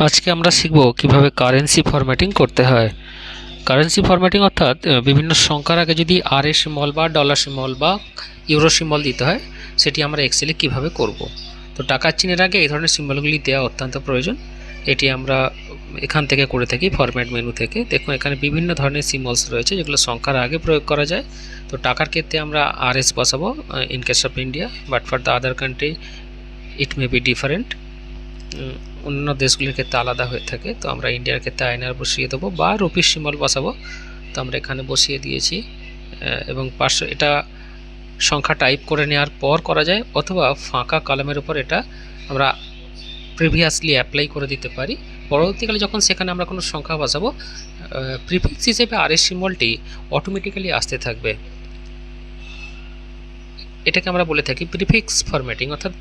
আজকে আমরা শিখব কিভাবে কারেন্সি ফরম্যাটিং করতে হয়। কারেন্সি ফরম্যাটিং অর্থাৎ বিভিন্ন সংখ্যার আগে যদি আরএস সিম্বল বা ডলার সিম্বল বা ইউরো সিম্বল দিতে হয়, সেটি আমরা এক্সেলে কিভাবে করব। তো টাকার চিহ্নের আগে এই ধরনের সিম্বলগুলি দেওয়া অত্যন্ত প্রয়োজন। এটি আমরা এখান থেকে করে থাকি, ফরম্যাট মেনু থেকে। দেখুন এখানে বিভিন্ন ধরনের সিম্বলস রয়েছে যেগুলো সংখ্যার আগে প্রয়োগ করা যায়। তো টাকার ক্ষেত্রে আমরা আরএস বসাবো in case of India, but for the other country it may be different. অন্য দেশগুলির ক্ষেত্রে আলাদা হয়ে থাকে। তো আমরা ইন্ডিয়ার ক্ষেত্রে আইএনআর বসিয়ে দেবো বা রুপির সিম্বল বসাবো। তো আমরা এখানে বসিয়ে দিয়েছি এবং পাশে এটা সংখ্যা টাইপ করে নেওয়ার পর করা যায়, অথবা ফাঁকা কলামের উপর এটা আমরা প্রিভিয়াসলি অ্যাপ্লাই করে দিতে পারি। পরবর্তীকালে যখন সেখানে আমরা কোনো সংখ্যা বসাবো, প্রিফিক্স হিসেবে আরএস সিম্বলটি অটোমেটিক্যালি আসতে থাকবে। এটাকে আমরা বলে থাকি প্রিফিক্স ফরম্যাটিং, অর্থাৎ